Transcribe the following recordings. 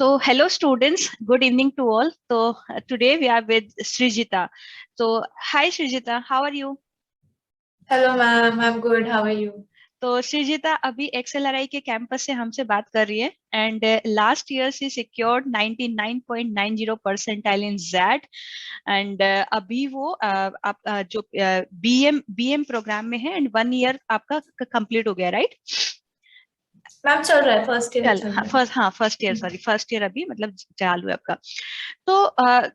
So, hello students, good evening to all. Today we are with Srijita. So, hi Srijita, how are you? Hello ma'am, I'm good. How are you? तो श्रीजिता अभी XLRI के campus से हमसे बात कर रही है and last year she secured 99.90 percentile in XAT and अभी वो जो बीएम प्रोग्राम में है एंड 1 ईयर आपका कंप्लीट हो गया, राइट? मैम चल रहा है, फर्स्ट ईयर चल रहा है। First year, sorry first year अभी मतलब चालू है आपका। तो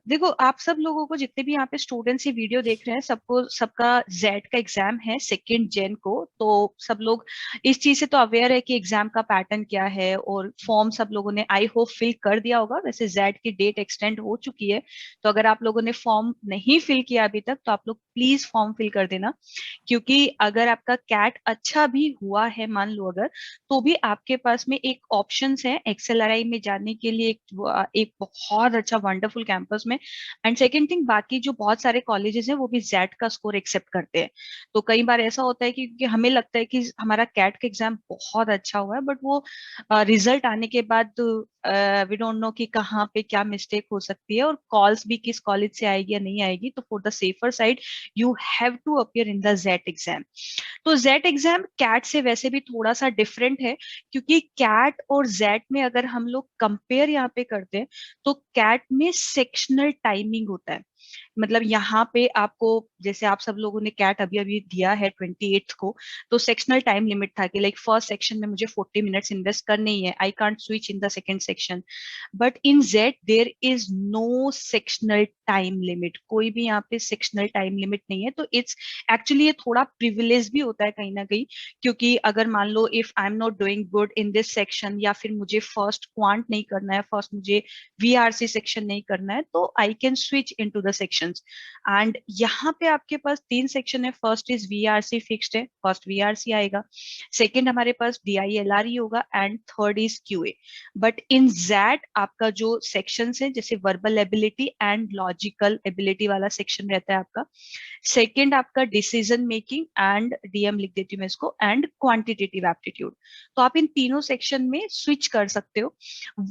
देखो, आप सब लोगों को जितने भी यहाँ पे स्टूडेंट्स ये वीडियो देख रहे हैं, सबको सबका जेड का एग्जाम है 2 जन को। तो सब लोग इस चीज से तो अवेयर है कि एग्जाम का पैटर्न क्या है, और फॉर्म सब लोगों ने आई होप फिल कर दिया होगा। वैसे जेड की डेट एक्सटेंड हो चुकी है, तो अगर आप लोगों ने फॉर्म नहीं फिल किया अभी तक तो आप लोग प्लीज फॉर्म फिल कर देना। क्योंकि अगर आपका कैट अच्छा भी हुआ है, मान लो अगर, तो भी आपके पास में एक ऑप्शंस है एक्सएलआरआई में जाने के लिए, एक बहुत अच्छा वंडरफुल कैंपस में। एंड सेकंड थिंग, बाकी जो बहुत सारे कॉलेजेस हैं वो भी जेड का स्कोर एक्सेप्ट करते हैं। तो कई बार ऐसा होता है कि क्योंकि हमें लगता है कि हमारा कैट का एग्जाम बहुत अच्छा हुआ है, बट वो रिजल्ट आने के बाद वी डोंट नो कि कहाँ पे क्या मिस्टेक हो सकती है, और कॉल्स भी किस कॉलेज से आएगी या नहीं आएगी। तो for the safer side you have to appear in the XAT exam. तो जेट एग्जाम कैट से वैसे भी थोड़ा सा डिफरेंट है, क्योंकि कैट और जेट में अगर हम लोग कंपेयर यहाँ पे करते हैं तो कैट में सेक्शनल टाइमिंग होता है। मतलब यहाँ पे आपको, जैसे आप सब लोगों ने कैट अभी अभी दिया है 28 को, तो सेक्शनल टाइम लिमिट था कि लाइक फर्स्ट सेक्शन में मुझे 40 मिनट्स इन्वेस्ट करने ही है, I can't switch in the second section. But in XAT there is no sectional time limit, कोई भी यहाँ पे सेक्शनल टाइम लिमिट नहीं है। तो इट्स एक्चुअली ये थोड़ा प्रिविलेज भी होता है कहीं ना कहीं, क्योंकि अगर मान लो if I am not doing good in this section, या फिर मुझे फर्स्ट क्वांट नहीं करना है, फर्स्ट मुझे वीआरसी सेक्शन नहीं करना है, तो I can switch into the sections. And यहाँ पे आपके पास 3 सेक्शन है। फर्स्ट इज वीआरसी फिक्स्ड है, फर्स्ट वीआरसी आएगा। सेकंड हमारे पास डीआईएलआरई होगा, and third is QA. But in XAT आपका जो सेक्शंस है, जैसे verbal ability and logical ability वाला सेक्शन रहता है आपका। सेकंड आपका डिसीजन मेकिंग एंड डीएम लिख देती हूँ मैं इसको, एंड क्वांटिटेटिव एप्टीट्यूड। तो आप इन तीनों सेक्शन में स्विच कर सकते हो।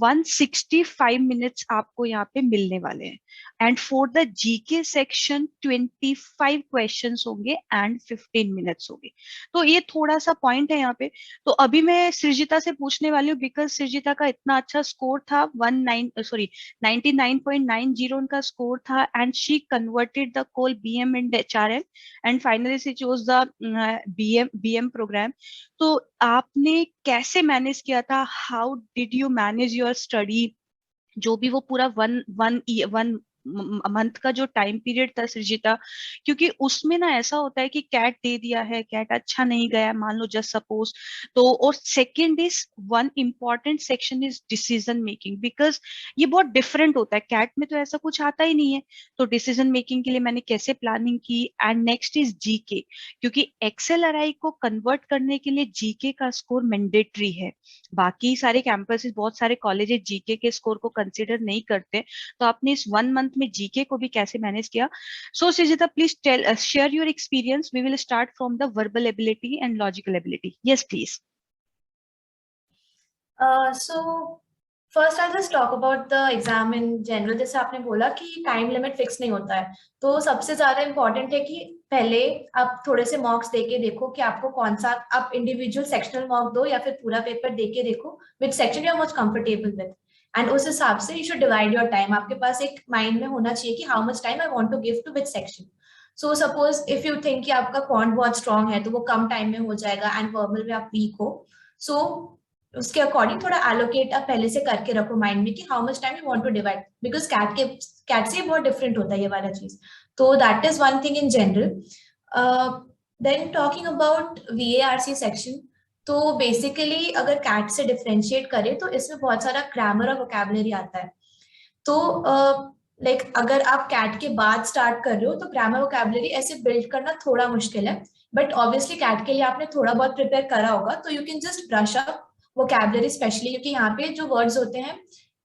165 मिनट्स आपको यहाँ पे मिलने वाले हैं। And for the GK section 25 questions होंगे एंड 15 मिनट्स होंगे। तो ये थोड़ा सा पॉइंट है यहाँ पे। तो अभी मैं सृजिता से पूछने वाली हूँ, बिकॉज सृजिता का इतना अच्छा स्कोर था, 99.90 उनका स्कोर था, and she converted the call BM and HRM, and finally she chose the BM program. तो आपने कैसे मैनेज किया था? How did you manage your study? जो भी वो पूरा वन वन वन मंथ का जो टाइम पीरियड था सृजिता, क्योंकि उसमें ना ऐसा होता है कि कैट दे दिया है, कैट अच्छा नहीं गया मान लो जस्ट सपोज। तो और second is one important section is decision making, because ये बहुत डिफरेंट होता है, कैट में तो ऐसा कुछ आता ही नहीं है। तो डिसीजन मेकिंग के लिए मैंने कैसे प्लानिंग की? एंड नेक्स्ट इज जीके, क्योंकि एक्सएलआरआई को कन्वर्ट करने के लिए जीके का स्कोर मैंडेटरी है। बाकी सारे कैंपसेस, बहुत सारे कॉलेजेस जीके के स्कोर को कंसिडर नहीं करते। तो आपने इस 1 मंथ में जीके को भी कैसे मैनेज किया? So Srijita, please tell share your experience. We will start from the verbal ability and logical ability. Yes please. So first I'll just talk about the exam in general। जैसे आपने बोला कि time limit fix नहीं होता है, तो सबसे ज्यादा इम्पोर्टेंट है कि पहले आप थोड़े से मॉक्स देके देखो कि आपको कौन सा, आप इंडिविजुअल सेक्शनल मॉक दो या फिर पूरा पेपर देके देखो which section you are most comfortable with. And उस हिसाब से you should divide your time. आपके पास एक माइंड में होना चाहिए कि how much time I want to give to which section. So suppose if you think कि आपका क्वांट बहुत स्ट्रांग है तो वो कम टाइम में हो जाएगा, एंड वर्बल में आप वीक हो, सो उसके अकॉर्डिंग थोड़ा एलोकेट आप पहले से करके रखो माइंड में कि how much time you want to divide, because CAT से बहुत डिफरेंट होता है ये वाला चीज। तो that is one thing in general. Then talking about VARC section, तो बेसिकली अगर कैट से डिफरेंशिएट करें तो इसमें बहुत सारा ग्रामर और वोकैबुलरी आता है। तो लाइक अगर आप कैट के बाद स्टार्ट कर रहे हो तो ग्रामर वोकैबुलरी ऐसे बिल्ड करना थोड़ा मुश्किल है, बट ऑब्वियसली कैट के लिए आपने थोड़ा बहुत प्रिपेयर करा होगा, तो you can just brush up vocabulary specially, क्योंकि यहाँ पे जो वर्ड्स होते हैं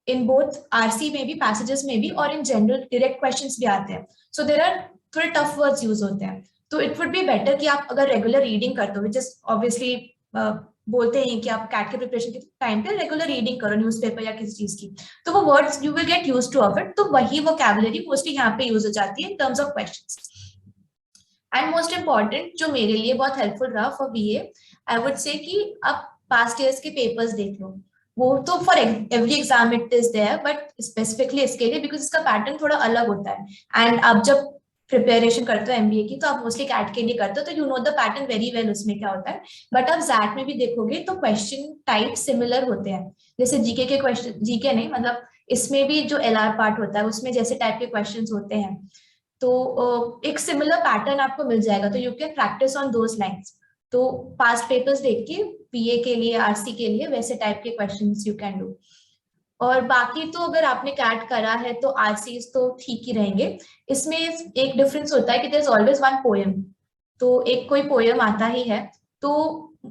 इन बोथ आरसी में भी, पैसेजेस में भी, और इन जनरल डायरेक्ट क्वेश्चंस भी आते हैं, सो देयर आर थोड़े टफ वर्ड्स यूज होते हैं। तो इट वुड बी बेटर कि आप अगर रेगुलर रीडिंग करते हो, विच इज ऑब्वियसली बोलते हैं कि आप कैट के प्रिपरेशन के टाइम पे रेगुलर रीडिंग करो न्यूज़पेपर या किसी चीज की, तो वो words you will get used two of it, तो वही वोकैबुलरी मोस्टली यहाँ पे यूज हो जाती है in terms of questions. And most important जो मेरे लिए बहुत हेल्पफुल रहा for BA, I would say कि आप पास्ट ईयर्स के पेपर्स देख लो। वो तो for every exam it is there, but specifically इसके लिए बिकॉज इसका पैटर्न थोड़ा अलग होता है। एंड आप जब प्रिपरेशन करते हो एमबीए की, तो आप मोस्टली कैट के लिए करते हो, तो you know the pattern very well उसमें क्या होता है। बट आप जैट में भी देखोगे तो क्वेश्चन टाइप सिमिलर होते हैं। जैसे जीके के क्वेश्चन, जीके नहीं मतलब इसमें भी जो एलआर पार्ट होता है उसमें जैसे टाइप के क्वेश्चन होते हैं, तो एक सिमिलर पैटर्न आपको मिल जाएगा, तो you can practice on those lines. तो पास्ट पेपर्स देख के पीए के लिए, आरसी के लिए वैसे टाइप के क्वेश्चंस यू कैन डू। और बाकी तो अगर आपने कैट करा है तो आरसीज तो ठीक ही रहेंगे। इसमें एक डिफरेंस होता है कि there is always one poem, तो एक कोई पोएम आता ही है, तो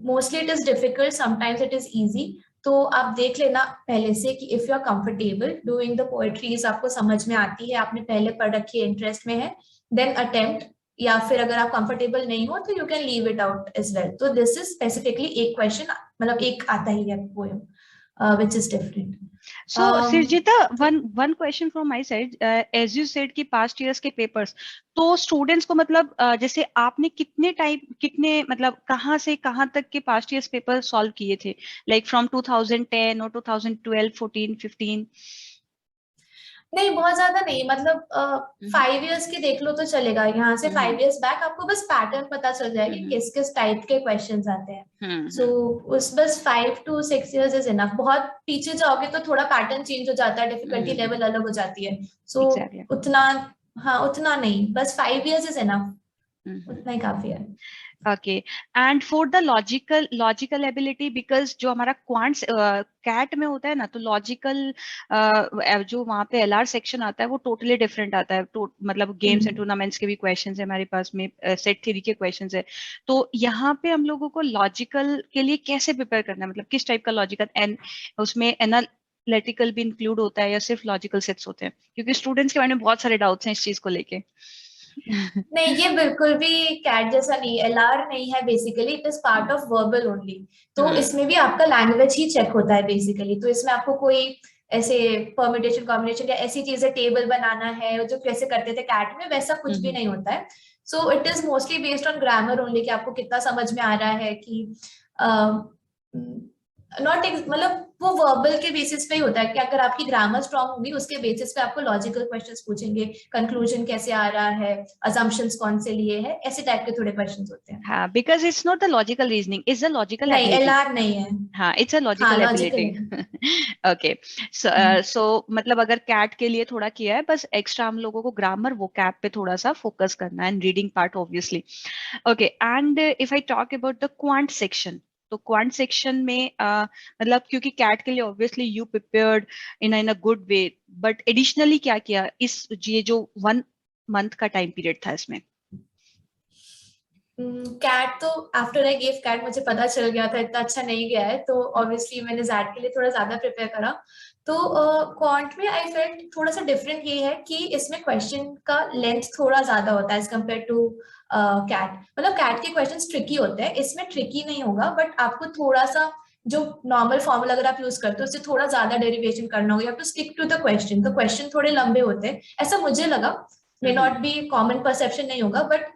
mostly it is difficult, sometimes it is easy. तो आप देख लेना पहले से कि if you are comfortable doing the poetries, आपको समझ में आती है, आपने पहले पढ़ रखी है, इंटरेस्ट में है, देन अटेम्प्ट। या फिर अगर आप कंफर्टेबल नहीं हो तो you can leave it out as well. तो दिस इज स्पेसिफिकली एक क्वेश्चन, मतलब एक आता ही है poem which is different. So Sirjita, one question from my side, as you said कि past years के papers, तो students को मतलब जैसे आपने कितने मतलब कहाँ से कहाँ तक के past years paper solve किए थे, like from 2010 or 2012, 14, 15? नहीं, बहुत ज्यादा नहीं, मतलब 5 इयर्स के देख लो तो चलेगा। यहाँ से 5 इयर्स बैक आपको बस पैटर्न पता चल जाएगा कि किस किस टाइप के क्वेश्चंस आते हैं। सो उस बस 5 to 6 इयर्स इज इनफ। बहुत पीछे जाओगे तो थोड़ा पैटर्न चेंज हो जाता है, डिफिकल्टी लेवल अलग हो जाती है। सो उतना, हाँ उतना नहीं, बस 5 इयर्स इज इनफ, उतना ही काफी है। Okay, and for the logical ability, because जो हमारा क्वांट्स कैट में होता है ना, तो लॉजिकल जो वहाँ पे एलआर सेक्शन आता है वो टोटली डिफरेंट आता है। मतलब गेम्स एंड टूर्नामेंट्स के भी क्वेश्चंस है हमारे पास में, सेट थ्योरी के क्वेश्चंस है। तो यहाँ पे हम लोगों को लॉजिकल के लिए कैसे प्रिपेयर करना है, मतलब किस टाइप का लॉजिकल, एंड उसमें एनालिटिकल भी इंक्लूड होता है या सिर्फ लॉजिकल सेट्स होते हैं? क्योंकि स्टूडेंट्स के बारे में बहुत सारे डाउट्स हैं इस चीज को लेके। नहीं, ये बिल्कुल भी कैट जैसा नहीं, एलआर नहीं है basically, it is part of verbal only. तो इसमें भी आपका लैंग्वेज ही चेक होता है बेसिकली। तो इसमें आपको कोई ऐसे परम्यूटेशन कॉम्बिनेशन या ऐसी चीजें टेबल बनाना है जो कैसे करते थे कैट में, वैसा कुछ भी नहीं होता है। So it is mostly based on grammar only, कि आपको कितना समझ में आ रहा है कि नॉट मतलब वो वर्बल के बेसिस पे ही होता है कि अगर आपकी ग्रामर स्ट्रांग होगी उसके बेसिस पे आपको लॉजिकल क्वेश्चंस पूछेंगे, कंक्लूजन कैसे आ रहा है, अजम्पशंस कौन से लिए है, ऐसे टाइप के थोड़े क्वेश्चंस होते हैं। हाँ, because it's not the logical reasoning, it's the logical नहीं, ability. एलआर नहीं है। हाँ, it's a logical ability. Okay, so मतलब अगर कैट के लिए थोड़ा किया है, बस एक्स्ट्रा हम लोगों को ग्रामर वो कैप पे थोड़ा सा फोकस करना है, and reading part obviously. Okay, and if I talk about the quant section, तो क्वांट सेक्शन में मतलब क्योंकि कैट के लिए obviously you prepared in a good way, but additionally क्या किया इस ये जो 1 मंथ का टाइम पीरियड था इसमें? कैट तो आफ्टर आई गेव कैट मुझे पता चल गया था इतना अच्छा नहीं गया है, तो ऑब्वियसली मैंने जैट के लिए थोड़ा ज्यादा प्रिपेयर करा। तो क्वांट में आई फेल्ट थोड़ा सा डिफरेंट ये है कि इसमें क्वेश्चन का लेंथ थोड़ा ज्यादा होता है एज कम्पेयर टू कैट। मतलब कैट के क्वेश्चन ट्रिकी होते हैं, इसमें ट्रिकी नहीं होगा, बट आपको थोड़ा सा जो नॉर्मल फॉर्मूला अगर आप यूज करते हो उससे थोड़ा ज्यादा डेरिवेशन करना होगा, to stick to the question. तो क्वेश्चन थोड़े लंबे होते हैं, ऐसा मुझे लगा, may not be common perception नहीं होगा, बट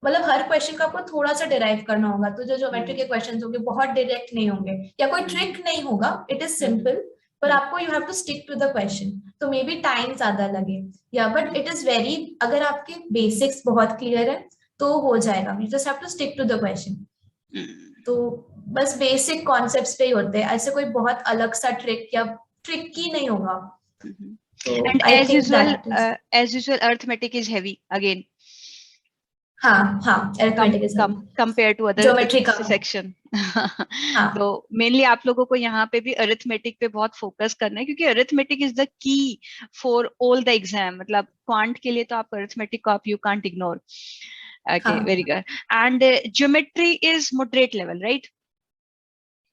मतलब हर क्वेश्चन का आपको थोड़ा सा डिराइव करना होगा। तो जो ज्योमेट्री के क्वेश्चंस होंगे बहुत डायरेक्ट नहीं होंगे, या कोई ट्रिक नहीं होगा, इट इज सिंपल, पर आपको you have to stick to the question, तो मे बी टाइम ज्यादा लगे, या बट इट इज वेरी, अगर आपके बेसिक्स बहुत क्लियर है तो हो जाएगा, you just have to stick to the question. तो बस बेसिक कॉन्सेप्ट्स पे ही होते हैं, ऐसे कोई बहुत अलग सा ट्रिक या ट्रिकी नहीं होगा। And as usual arithmetic is heavy again. हाँ, arithmetic is heavy compared to other section. तो मेनली आप लोगों को यहाँ पे भी अरिथमेटिक पे बहुत फोकस करना है, क्योंकि arithmetic is the key for all the exam. मतलब क्वांट के लिए तो आप अरिथमेटिक को आप you can't ignore. Okay, very good. And geometry is moderate level, right?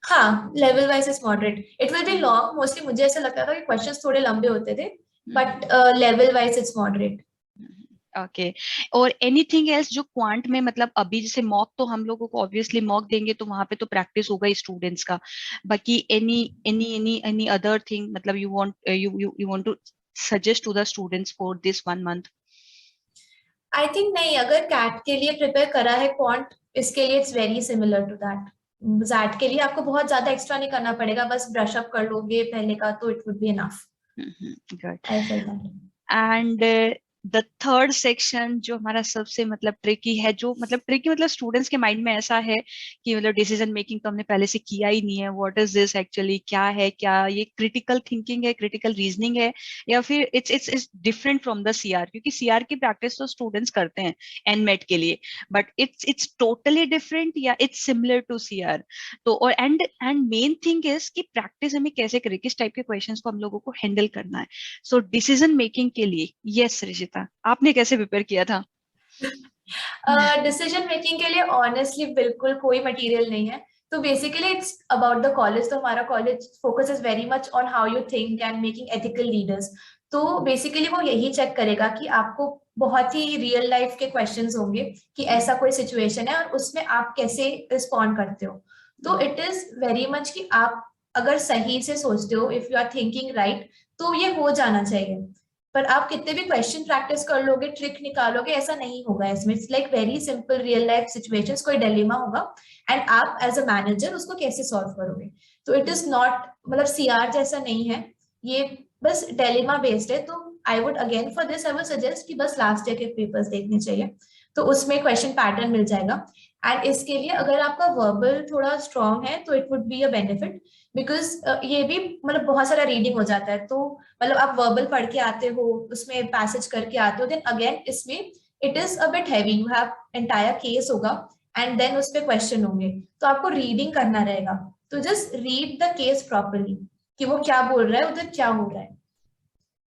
हाँ, level wise is moderate, it will be long mostly. मुझे ऐसा लगता था कि क्वेश्चंस थोड़े लंबे होते थे, but level wise it's moderate. Okay. और एनीथिंग एल्स जो क्वांट में, मतलब अभी जैसे मॉक तो हम लोगों को ऑब्वियसली मॉक देंगे तो वहां पे तो प्रैक्टिस होगा ही स्टूडेंट्स का, बाकी any any any any other thing, मतलब you want to suggest to the students for this 1 month? I think नहीं, अगर कैट के लिए प्रिपेयर करा है क्वांट, इसके लिए it's very similar to that. XAT के लिए आपको बहुत ज्यादा एक्स्ट्रा नहीं करना पड़ेगा, बस ब्रश अप कर लोगे पहले का तो it would be enough. Good. I feel that. And the third section जो हमारा सबसे मतलब ट्रिकी है, जो मतलब ट्रिकी मतलब स्टूडेंट्स के माइंड में ऐसा है कि मतलब डिसीजन मेकिंग तो हमने पहले से किया ही नहीं है, व्हाट इज दिस एक्चुअली, क्या है, क्या ये क्रिटिकल थिंकिंग है, क्रिटिकल रीजनिंग है, या फिर it's different from the CR? क्योंकि सीआर की प्रैक्टिस तो स्टूडेंट्स करते हैं एनमेट के लिए, बट इट्स टोटली डिफरेंट या इट्स सिमिलर टू सीआर? तो और एंड मेन थिंग इज कि प्रैक्टिस हमें कैसे करें, किस टाइप के क्वेश्चंस को हम लोगों को हैंडल करना है। सो डिसीजन मेकिंग के लिए यस रिजिता, आपने कैसे प्रिपेयर किया था? डिसीजन मेकिंग के लिए ऑनेस्टली बिल्कुल कोई मटेरियल नहीं है। तो basically it's about the college. तो हमारा college focus is very much on how you think and making ethical leaders. तो बेसिकली वो यही चेक करेगा कि आपको बहुत ही रियल लाइफ के क्वेश्चंस होंगे कि ऐसा कोई सिचुएशन है और उसमें आप कैसे रिस्पॉन्ड करते हो। तो इट इज वेरी मच कि आप अगर सही से सोचते हो, if you are thinking right, तो ये हो जाना चाहिए। पर आप कितने भी क्वेश्चन प्रैक्टिस कर लोगे, ट्रिक निकालोगे, ऐसा नहीं होगा इसमें। It's like very simple real life situations, कोई डिलेमा होगा एंड आप एज अ मैनेजर उसको कैसे सॉल्व करोगे। तो इट इज नॉट, मतलब सीआर जैसा नहीं है ये, बस डिलेमा बेस्ड है। तो I would again for this I would suggest कि बस लास्ट ईयर के पेपर्स देखने चाहिए, तो उसमें क्वेश्चन पैटर्न मिल जाएगा। एंड इसके लिए अगर आपका वर्बल थोड़ा स्ट्रांग है तो it would be a benefit, because ये भी मतलब बहुत सारा रीडिंग हो जाता है। तो मतलब आप वर्बल पढ़ के आते हो, उसमें पैसेज करके आते हो, देन अगेन इसमें it is a bit heavy, you have entire case होगा एंड देन उस पे क्वेश्चन होंगे, तो आपको रीडिंग करना रहेगा। तो just read the case properly कि वो क्या बोल रहा है, उधर क्या हो रहा है।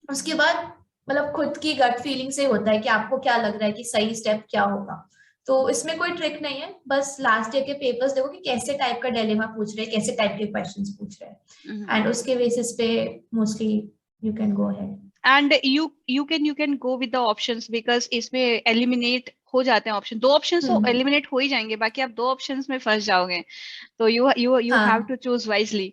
उसके बाद मतलब खुद की गट फीलिंग से होता है कि आपको क्या लग रहा है कि सही स्टेप क्या होगा। तो इसमें कोई ट्रिक नहीं है, बस लास्ट ईयर के पेपर्स देखो कि कैसे टाइप का डिलेमा पूछ रहे हैं, कैसे टाइप के क्वेश्चंस पूछ रहे हैं, एंड उसके बेसिस पे mostly you can go ahead. And you can go with the options, because इसमें एलिमिनेट हो जाते हैं ऑप्शन, दो ऑप्शंस तो एलिमिनेट हो ही जाएंगे, बाकी आप दो ऑप्शंस में फंस जाओगे, तो यू हैव टू हाँ चूज वाइजली।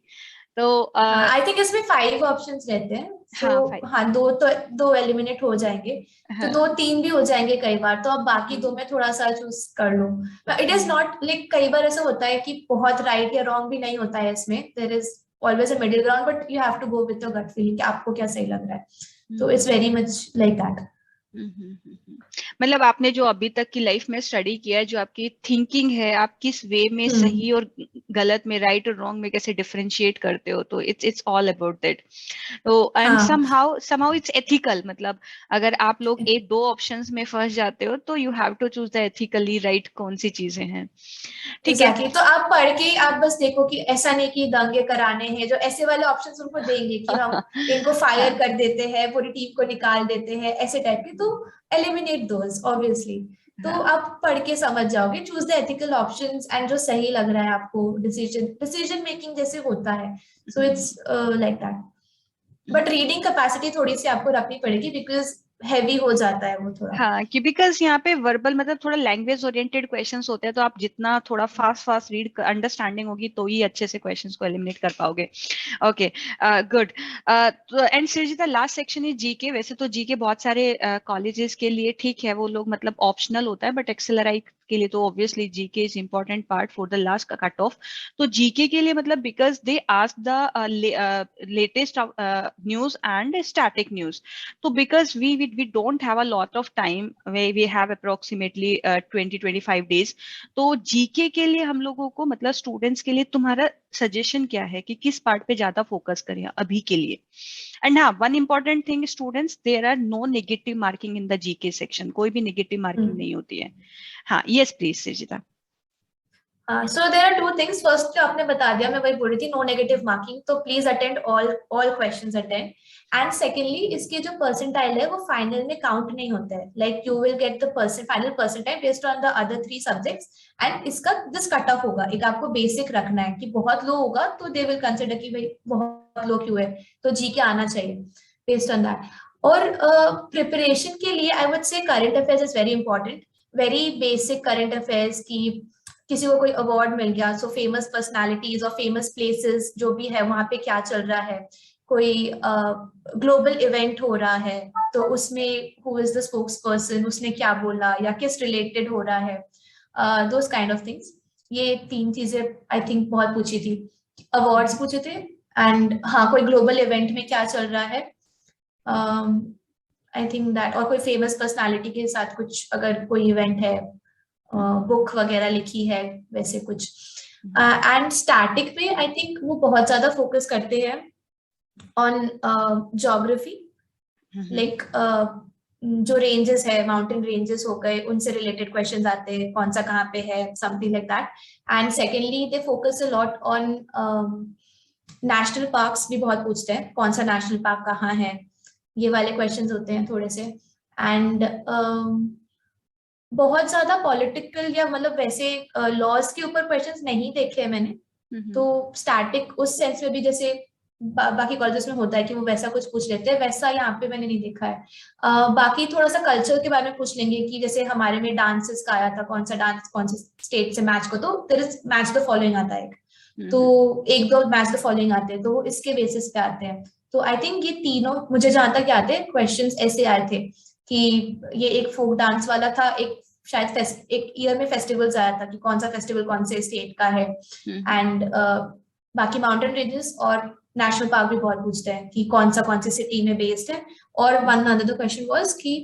तो हाँ, आई थिंक इसमें 5 ऑप्शंस रहते हैं। सो हाँ फाइव। हाँ, दो एलिमिनेट हो जाएंगे, तो हाँ, 2-3 भी हो जाएंगे कई बार, तो अब बाकी दो में थोड़ा सा चूज कर लो। इट इज नॉट लाइक, कई बार ऐसा होता है कि बहुत राइट या रॉन्ग भी नहीं होता है इसमें, there is always a middle ground, but you have to go with your gut feeling कि आपको क्या सही लग रहा है। तो it's very much like that. मतलब आपने जो अभी तक की लाइफ में स्टडी किया है, जो आपकी थिंकिंग है, आप किस वे में हम्म। सही और गलत में, राइट और रॉन्ग में कैसे डिफरेंशिएट करते हो, तो इट्स ऑल अबाउट दैट। तो एंड हाँ समहाउ इट्स एथिकल, मतलब अगर आप लोग एक दो ऑप्शंस में फंस जाते हो तो you have to choose the ethically right कौन सी चीजें हैं। ठीक है। एग्जैक्टली। तो आप पढ़ के आप बस देखो कि ऐसा नहीं कि दंगे कराने हैं, जो ऐसे वाले ऑप्शंस उनको देंगे कि हम इनको फायर हाँ, कर देते हैं, पूरी टीम को निकाल देते हैं, ऐसे टाइप के, तो एलिमिनेट दोज ऑब्वियसली। तो हाँ। आप पढ़ के समझ जाओगे, choose the ethical options and जो सही लग रहा है आपको, डिसीजन मेकिंग जैसे होता है। So it's like that. But reading capacity थोड़ी सी आपको रखनी पड़ेगी, बिकॉज हैवी हो जाता है वो थोड़ा। हाँ, कि बिकॉज यहाँ पे वर्बल मतलब थोड़ा लैंग्वेज ओरिएंटेड क्वेश्चंस होते हैं, तो आप जितना थोड़ा फास्ट फास्ट रीड अंडरस्टैंडिंग होगी तो ही अच्छे से क्वेश्चंस को एलिमिनेट कर पाओगे। Okay, good. तो and Srijita, last section is GK. वैसे तो जीके बहुत सारे कॉलेजेस के लिए ठीक है, वो लोग मतलब ऑप्शनल होता है, बट एक्सेलराई के लिए तो obviously GK is important part for the last cut off. तो जीके के लिए मतलब because they ask the latest news and static news, so because we don't have a lot of time, we have approximately 20-25 days, तो GK के लिए हम लोगों को मतलब स्टूडेंट्स के लिए तुम्हारा सजेशन क्या है कि किस पार्ट पे ज्यादा फोकस करें अभी के लिए? एंड हाँ, one important thing students, there are no negative marking in the GK section, कोई भी नेगेटिव मार्किंग नहीं होती है। हाँ, yes please Srijita. So there are two things. First जो आपने बता दिया, मैं वही बोल रही थी, नो नेगेटिव मार्किंग, तो please attend all questions attend. And secondly, इसके जो परसेंटाइल है वो फाइनल में काउंट नहीं होता है। Like you will get the final percentile based on the other 3 subjects, and इसका दिस कट ऑफ होगा। एक आपको बेसिक रखना है कि बहुत लो होगा तो दे विल कंसिडर कि भाई बहुत लो क्यों है, तो जी के आना चाहिए बेस्ड ऑन दैट। और प्रिपरेशन के लिए I would say current affairs is very important, very basic current affairs की किसी को कोई अवार्ड मिल गया, सो फेमस पर्सनालिटीज और फेमस प्लेसेस जो भी है वहां पे क्या चल रहा है, कोई ग्लोबल इवेंट हो रहा है तो उसमें who is the spokes person, उसने क्या बोला या किस रिलेटेड हो रहा है, दोस काइंड ऑफ थिंग्स। ये 3 चीजें आई थिंक बहुत पूछी थी। अवार्ड्स पूछे थे एंड हाँ कोई ग्लोबल इवेंट में क्या चल रहा है, आई थिंक दैट, और कोई फेमस पर्सनालिटी के साथ कुछ अगर कोई इवेंट है, बुक वगैरह लिखी है, वैसे कुछ। एंड स्टैटिक में आई थिंक वो बहुत ज्यादा फोकस करते हैं ऑन ज्योग्राफी, लाइक जो रेंजेस है, माउंटेन रेंजेस हो गए, उनसे रिलेटेड क्वेश्चंस आते हैं, कौन सा कहाँ पे है, something like that. And secondly they focus a lot on national parks भी बहुत पूछते हैं, कौन सा नेशनल पार्क कहाँ है, ये वाले क्वेश्चंस होते हैं थोड़े से। एंड बहुत ज्यादा पॉलिटिकल या मतलब वैसे लॉज के ऊपर क्वेश्चंस नहीं देखे हैं मैंने, तो स्टैटिक उस सेंस में भी जैसे बाकी कॉलेजेस में होता है कि वो वैसा कुछ पूछ लेते हैं, वैसा यहाँ पे मैंने नहीं देखा है। बाकी थोड़ा सा कल्चर के बारे में पूछ लेंगे कि जैसे हमारे में डांसेस का आया था, कौन सा डांस कौन से स्टेट से मैच को, तो there is match the following आता है, तो 1-2 मैच द फॉलोइंग आते हैं, तो इसके बेसिस पे आते हैं। तो आई थिंक ये तीनों मुझे जहां तक याद है क्वेश्चंस ऐसे आए थे कि ये एक फोक डांस वाला था, एक शायद एक ईयर में फेस्टिवल्स आया था कि कौन सा फेस्टिवल कौन से स्टेट का है, एंड बाकी माउंटेन रेंजेस और नेशनल पार्क भी बहुत पूछते हैं कि कौन सी सिटी में बेस्ड है। और वन अनदर क्वेश्चन वाज कि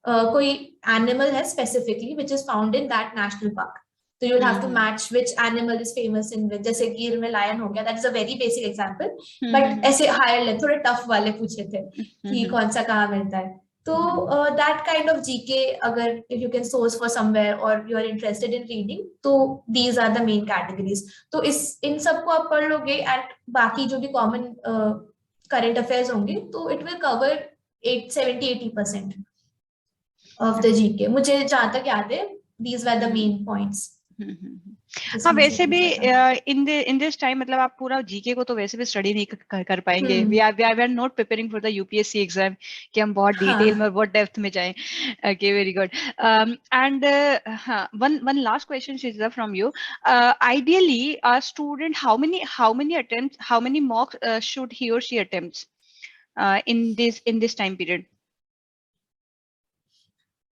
कोई एनिमल है specifically which is found in that national park, तो you have to match which animal is famous in विच, जैसे गिर में लायन हो गया, that is a very basic example, but ऐसे हायर लेवल थोड़े टफ वाले पूछे थे कि कौन सा कहाँ मिलता है। तो दैट काइंड ऑफ जीके अगर if you can source for somewhere और you are interested in reading, तो these are the main categories. तो इन सबको आप पढ़ लोगे एंड बाकी जो भी कॉमन करंट अफेयर्स होंगे तो it will cover 70-80% of the GK, मुझे जहां तक याद है these were the main points. हाँ वैसे भी इन दिस टाइम मतलब आप पूरा जीके को तो वैसे भी स्टडी नहीं कर पाएंगे, we are not preparing for the UPSC exam कि हम बहुत डिटेल में बहुत डेप्थ में जाएं। Okay very good. And one last question Shija from you, ideally a student how many attempts, how many mock should he और she attempts in this time period?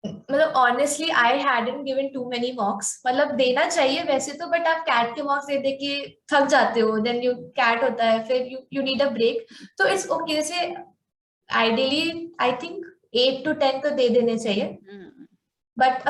मतलब honestly I hadn't given too many mocks, मतलब देना चाहिए वैसे तो, but आप cat के मॉक्स दे के थक जाते हो, देन यू कैट होता है, फिर यू नीड अ ब्रेक, तो इट्स ओके। जैसे आइडियली आई थिंक 8 to 10 तो दे देने चाहिए, but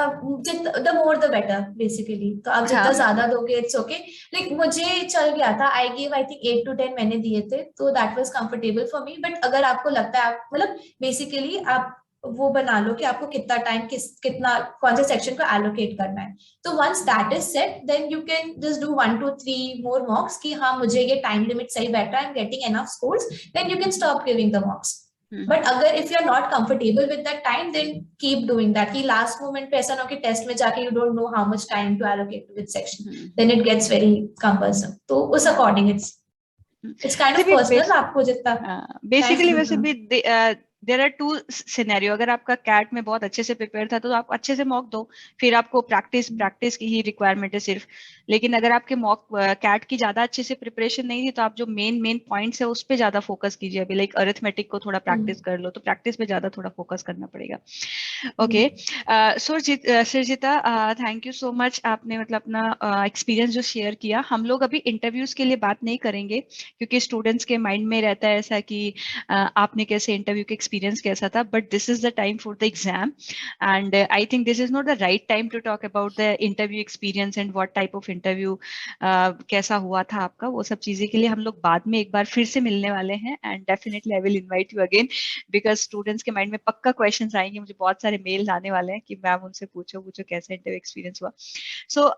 the more the better basically, तो आप जितना ज्यादा दोगे इट्स ओके। लाइक मुझे चल गया था, I give I think 8 to 10 मैंने दिए थे, तो that was comfortable for me. But अगर आपको लगता है आप मतलब बेसिकली आप वो बना लो कि आपको कितना टाइम कितना कौन से सेक्शन को एलोकेट करना है, तो once that is set then you can just do 1 to 3 more mocks कि हाँ मुझे ये टाइम लिमिट सही बैठ रहा है, I am getting enough scores, then you can stop giving the mocks. But अगर if you are not comfortable with that time then keep doing that, कि लास्ट मोमेंट पे ऐसा ना हो कि टेस्ट में जाके you don't know how much time to allocate to which section, then it gets very cumbersome. तो उस according it's kind of personal, आपको जितना बेसिकली वैसे भी देयर आर टू सिनेरियो, अगर आपका कैट में बहुत अच्छे से प्रिपेयर था तो आप अच्छे से मॉक दो, फिर आपको प्रैक्टिस की ही रिक्वायरमेंट है सिर्फ। लेकिन अगर आपके मॉक कैट की ज्यादा अच्छे से प्रिपरेशन नहीं थी तो आप जो मेन पॉइंट्स है उस पे ज्यादा फोकस कीजिए। अभी लाइक अरिथमेटिक को थोड़ा प्रैक्टिस कर लो, तो प्रैक्टिस पे ज्यादा थोड़ा फोकस करना पड़ेगा। Okay Srijita, thank you so much, आपने मतलब अपना एक्सपीरियंस जो शेयर किया। हम लोग अभी इंटरव्यूज के लिए बात नहीं करेंगे क्योंकि स्टूडेंट्स के माइंड में रहता है ऐसा कि आपने कैसे इंटरव्यू का एक्सपीरियंस कैसा था, but this is the time for the exam and I think this is not the right time to talk about the interview experience and what type of interview कैसा हुआ था आपका। वो सब चीजें के लिए हम लोग बाद में एक बार फिर से मिलने वाले हैं and definitely I will invite you again, because students के माइंड में पक्का क्वेश्चंस आएंगे। मुझे बहुत सारे मेल आने वाले हैं कि मैम उनसे पूछो कैसा इंटरव्यू एक्सपीरियंस हुआ। So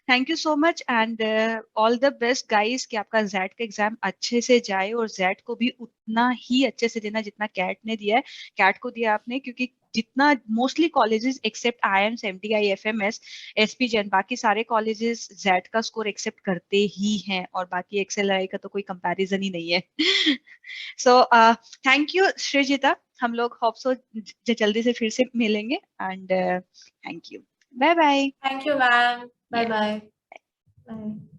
thank you so much and all the best guys, कि आपका जेड का एग्जाम अच्छे से जाए और जेड को भी उतना ही अच्छे से देना जितना कैट ने दिया है। कैट को दिया आपने क्योंकि जितना mostly colleges except IIMs, MTI, FMS, SP Jain, बाकी सारे कॉलेजेस जेड का स्कोर एक्सेप्ट करते ही हैं और बाकी XLI का तो कोई कंपैरिजन ही नहीं है। सो थैंक यू सृजिता हम लोग होप सो जल्दी से फिर से मिलेंगे and thank you. Bye bye. Thank you ma'am, bye bye. Bye.